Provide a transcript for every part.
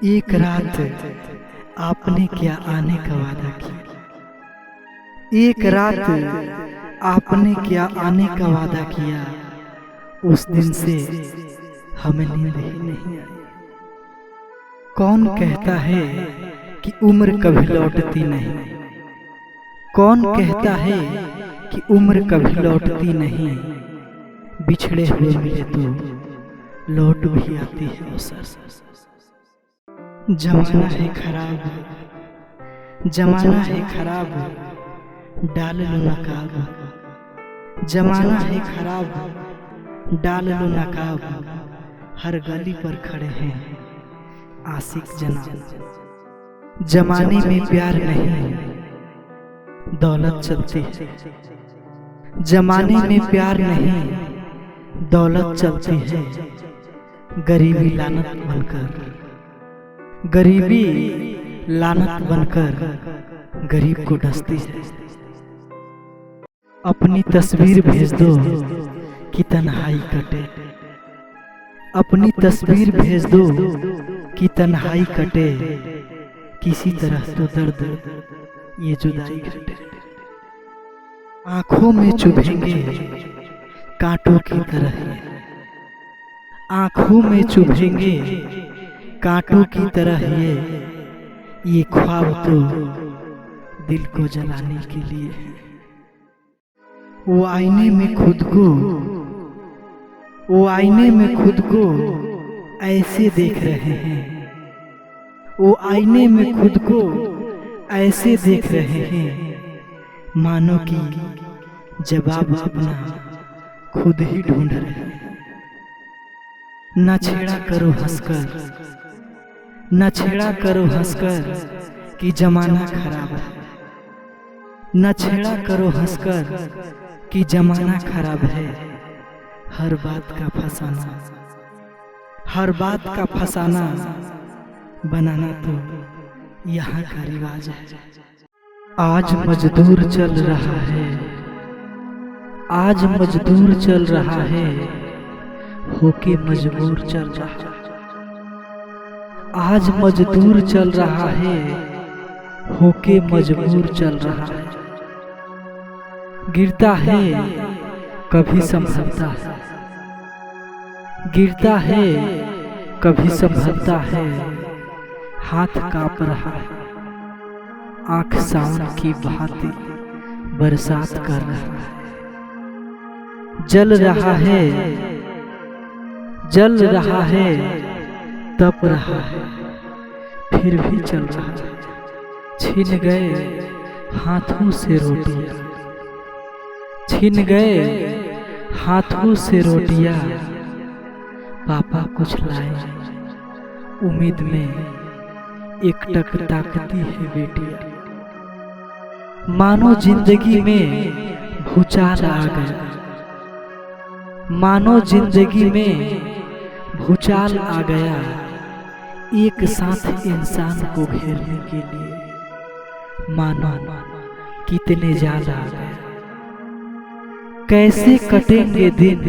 एक रात आपने क्या आने का वादा किया। एक रात आपने क्या आने का वादा किया। उस दिन से हमें नींद ही नहीं आई। कौन कहता है कि उम्र कभी लौटती नहीं। कौन कहता है कि उम्र कभी लौटती नहीं। बिछड़े हुए मिले तो लौट भी आती है वो सर। जमाना है खराब, जमाना है खराब, डाल लो नकाब। जमाना है खराब, डाल लो नकाब। हर गली पर खड़े हैं आशिक जनाब। जमाने में प्यार नहीं दौलत चलती है। जमाने में प्यार नहीं दौलत चलती है। गरीबी लानत बनकर, गरीबी लानत बनकर गरीब को डसती है। अपनी तस्वीर भेज दो कि तन्हाई कटे। अपनी तस्वीर भेज दो कि तन्हाई कटे। किसी तरह तो दर्द ये जुदाई घटे। आंखों में चुभेंगे कांटों की तरह। आंखों में चुभेंगे कांटों की तरह ये ख्वाब तो दिल को जलाने के लिए है। वो आईने में खुद को, वो आईने में खुद को ऐसे देख रहे हैं। वो आईने में खुद को ऐसे देख रहे हैं मानो कि जवाब अपना खुद ही ढूंढ रहे हैं। न छेड़ा करो हंसकर, न छेड़ा करो हंसकर कि जमाना खराब है। न छेड़ा करो हंसकर कि जमाना खराब है। हर बात का फसाना, हर बात का फसाना बनाना तो यहाँ का रिवाज है। आज मजदूर चल रहा है, आज मजदूर चल रहा है, होके मजबूर चल रहा है। आज मजदूर चल रहा है, होके मजबूर चल रहा है। गिरता है कभी संभलता है, गिरता है कभी संभलता है। हाथ कांप रहा है, आंख सावन की भांति बरसात कर रहा है। जल रहा है, जल रहा है, तप रहा है, फिर भी चल रहा है। छिन गए हाथों से रोटियां, छिन गए हाथों से रोटियां। पापा कुछ लाए उम्मीद में एकटक ताकती है बेटियां। मानो जिंदगी में भूचाल आ गया, मानो जिंदगी में भूचाल आ गया। एक साथ इंसान को घेरने के लिए मानो कितने जाल आ गए। कैसे कटेंगे दिन,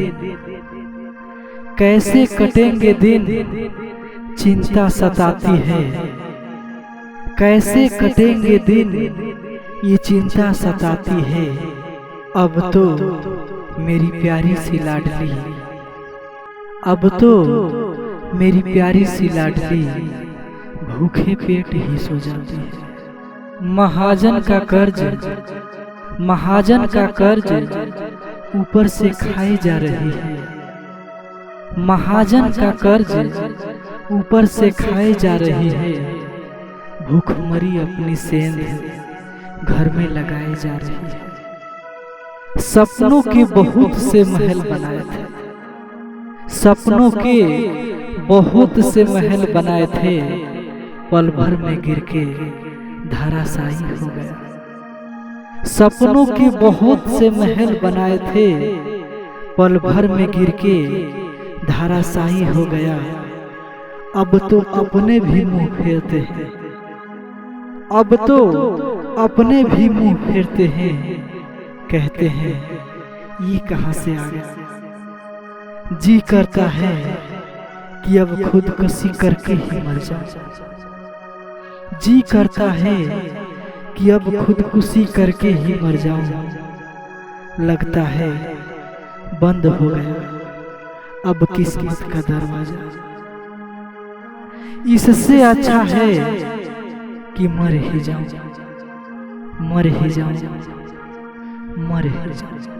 कैसे कटेंगे दिन, चिंता सताती है। कैसे कटेंगे दिन, ये चिंता सताती है। अब तो मेरी प्यारी सी लाडली, अब तो मेरी प्यारी सी लाडली भूखे पेट ही सो जाती है। महाजन का कर्ज, महाजन का कर्ज ऊपर से खाई जा रही है। महाजन का कर्ज ऊपर से खाई जा रही है। भूखमरी अपनी सेंध घर में लगाई जा रही है। सपनों के बहुत से महल बनाए थे, सपनों के बहुत से महल बनाए थे। पल भर में गिर के धराशायी हो गया। सपनों के बहुत से महल बनाए थे, पल भर में गिर के धराशायी हो गया। अब तो अपने भी मुंह फेरते हैं, अब तो अपने भी मुंह फेरते हैं। कहते हैं ये कहां से आ गया। जी करता है कि अब खुदकुशी करके ही मर जाऊं। जी करता है कि अब खुदकुशी करके ही मर जाऊं। लगता है बंद हो गया अब किस्मत का दरवाजा। इससे अच्छा है कि मर ही जाऊं, मर ही जाऊं, मर ही जाऊं।